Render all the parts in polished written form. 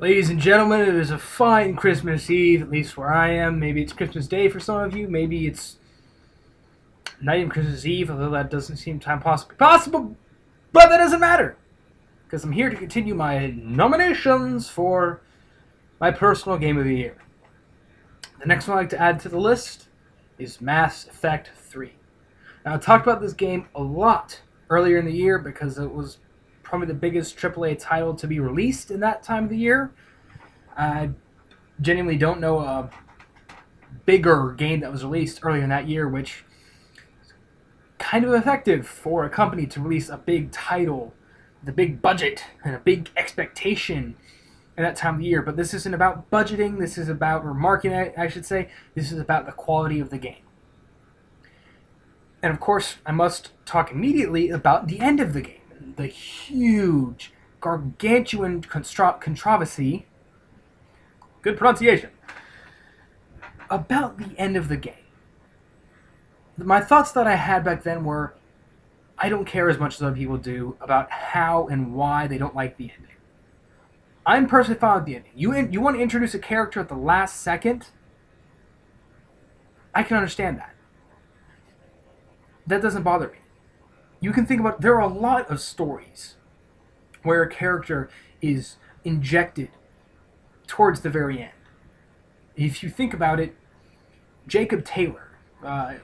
Ladies and gentlemen, it is a fine Christmas Eve, at least where I am. Maybe it's Christmas Day for some of you. Maybe it's not even Christmas Eve, although that doesn't seem time possible. But that doesn't matter, because I'm here to continue my nominations for my personal game of the year. The next one I'd like to add to the list is Mass Effect 3. Now, I talked about this game a lot earlier in the year because it was probably the biggest AAA title to be released in that time of the year. I genuinely don't know a bigger game that was released earlier in that year, which is kind of effective for a company to release a big title, with a big budget, and a big expectation in that time of the year. But this isn't about budgeting, this is about, or marketing, I should say, this is about the quality of the game. And of course, I must talk immediately about the end of the game. The huge, gargantuan controversy, good pronunciation, about the end of the game. My thoughts that I had back then were, I don't care as much as other people do about how and why they don't like the ending. I'm personally fine with the ending. You want to introduce a character at the last second? I can understand that. That doesn't bother me. You can think about, there are a lot of stories where a character is injected towards the very end. If you think about it, Jacob Taylor,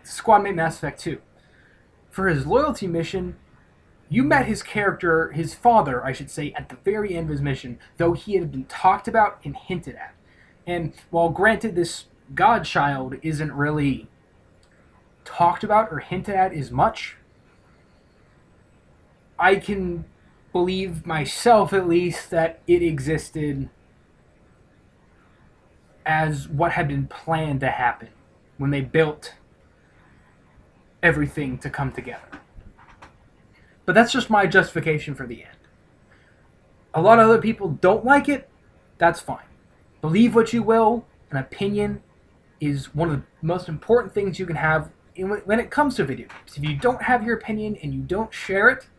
squad mate Mass Effect 2, for his loyalty mission, you met his character, his father, I should say, at the very end of his mission, though he had been talked about and hinted at. And while granted this godchild isn't really talked about or hinted at as much, I can believe myself, at least, that it existed as what had been planned to happen when they built everything to come together. But that's just my justification for the end. A lot of other people don't like it. That's fine. Believe what you will. An opinion is one of the most important things you can have when it comes to video games. If you don't have your opinion and you don't share it,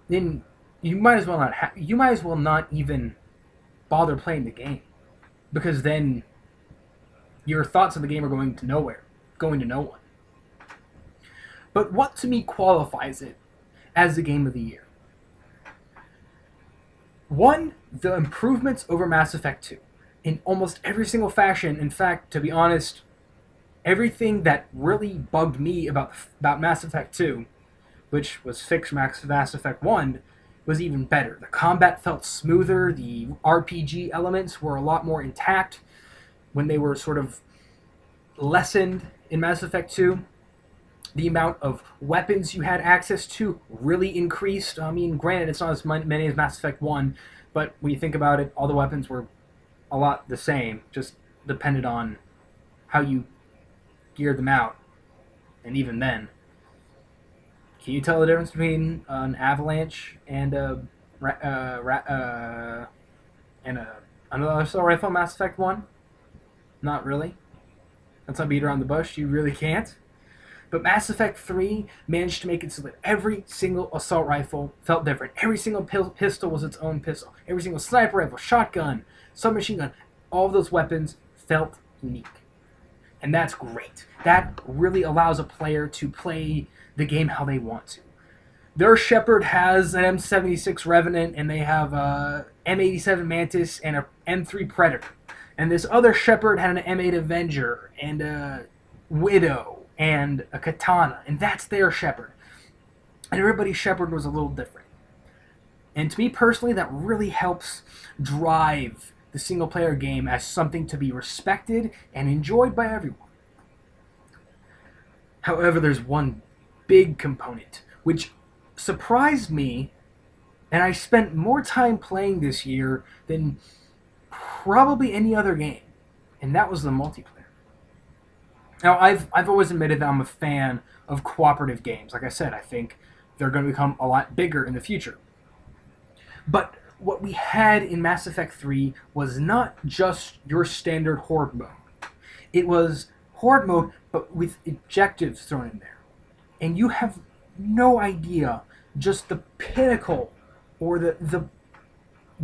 then you might as well not even bother playing the game, because then your thoughts of the game are going to nowhere, going to no one. But what to me qualifies it as the game of the year? One, the improvements over Mass Effect 2 in almost every single fashion. In fact, to be honest, everything that really bugged me about Mass Effect 2, which was fixed Mass Effect 1, was even better. The combat felt smoother, the RPG elements were a lot more intact when they were sort of lessened in Mass Effect 2. The amount of weapons you had access to really increased. I mean, granted, it's not as many as Mass Effect 1, but when you think about it, all the weapons were a lot the same, just depended on how you geared them out. And even then, can you tell the difference between an avalanche and another assault rifle in Mass Effect 1? Not really. That's not beat around the bush. You really can't. But Mass Effect 3 managed to make it so that every single assault rifle felt different. Every single pistol was its own pistol. Every single sniper rifle, shotgun, submachine gun, all of those weapons felt unique. And that's great. That really allows a player to play the game how they want to. Their Shepard has an M76 Revenant, and they have a M87 Mantis and a M3 Predator. And this other Shepard had an M8 Avenger and a Widow and a Katana, and that's their Shepard. And everybody's Shepard was a little different. And to me personally, that really helps drive the single-player game as something to be respected and enjoyed by everyone. However, there's one big component which surprised me, and I spent more time playing this year than probably any other game, and that was the multiplayer. Now, I've always admitted that I'm a fan of cooperative games. Like I said, I think they're going to become a lot bigger in the future. But what we had in Mass Effect 3 was not just your standard horde mode. It was horde mode, but with objectives thrown in there. And you have no idea just the pinnacle or the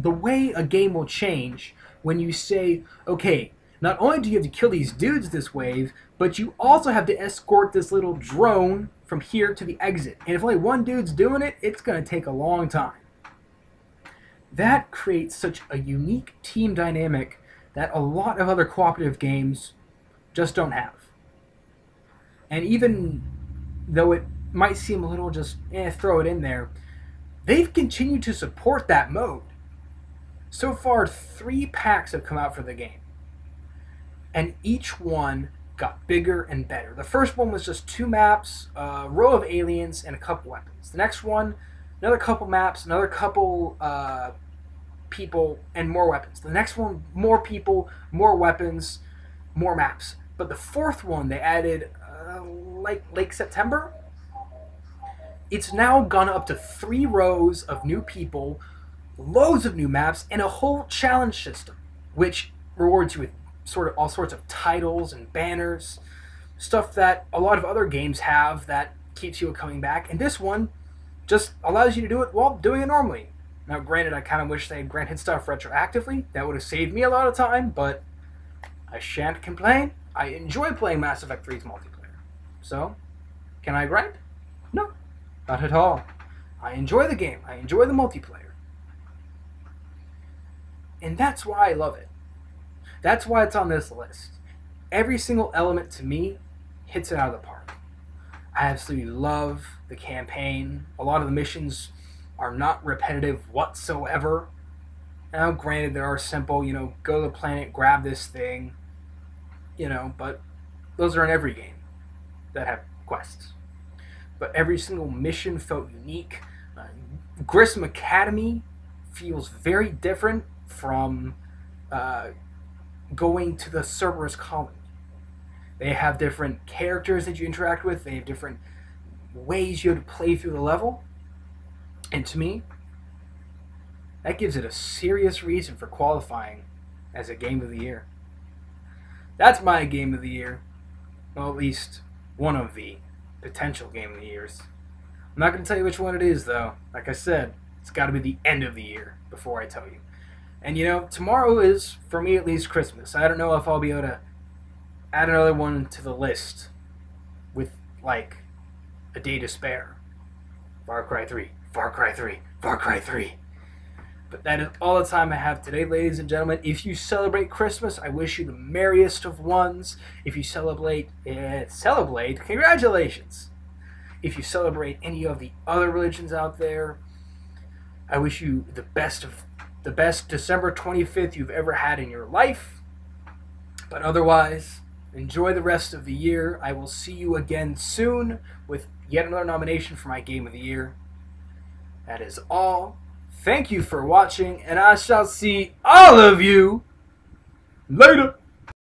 the way a game will change when you say, okay, not only do you have to kill these dudes this wave, but you also have to escort this little drone from here to the exit. And if only one dude's doing it, it's going to take a long time. That creates such a unique team dynamic that a lot of other cooperative games just don't have. And even though it might seem a little just, throw it in there, they've continued to support that mode. So far, 3 packs have come out for the game. And each one got bigger and better. The first one was just 2 maps, a row of aliens, and a couple weapons. The next one, another couple maps, another couple people, and more weapons. The next one, more people, more weapons, more maps. But the fourth one, they added like late September. It's now gone up to 3 rows of new people, loads of new maps, and a whole challenge system, which rewards you with sort of all sorts of titles and banners, stuff that a lot of other games have that keeps you coming back. And this one just allows you to do it while doing it normally. Now, granted, I kind of wish they had granted stuff retroactively. That would have saved me a lot of time, but I shan't complain. I enjoy playing Mass Effect 3's multiplayer. So, can I gripe? No, not at all. I enjoy the game. I enjoy the multiplayer. And that's why I love it. That's why it's on this list. Every single element to me hits it out of the park. I absolutely love the campaign. A lot of the missions are not repetitive whatsoever. Now, granted, there are simple, go to the planet, grab this thing, but those are in every game that have quests. But every single mission felt unique. Grissom Academy feels very different from going to the Cerberus colony. They have different characters that you interact with. They have different ways you have to play through the level. And to me, that gives it a serious reason for qualifying as a Game of the Year. That's my Game of the Year. Well, at least one of the potential Game of the Years. I'm not going to tell you which one it is, though. Like I said, it's got to be the end of the year before I tell you. And tomorrow is, for me at least, Christmas. I don't know if I'll be able to add another one to the list with, a day to spare. Far Cry 3, Far Cry 3, Far Cry 3. But that is all the time I have today, ladies and gentlemen. If you celebrate Christmas, I wish you the merriest of ones. If you celebrate, congratulations. If you celebrate any of the other religions out there, I wish you the best December 25th you've ever had in your life. But otherwise, enjoy the rest of the year. I will see you again soon with yet another nomination for my Game of the Year. That is all. Thank you for watching, and I shall see all of you later.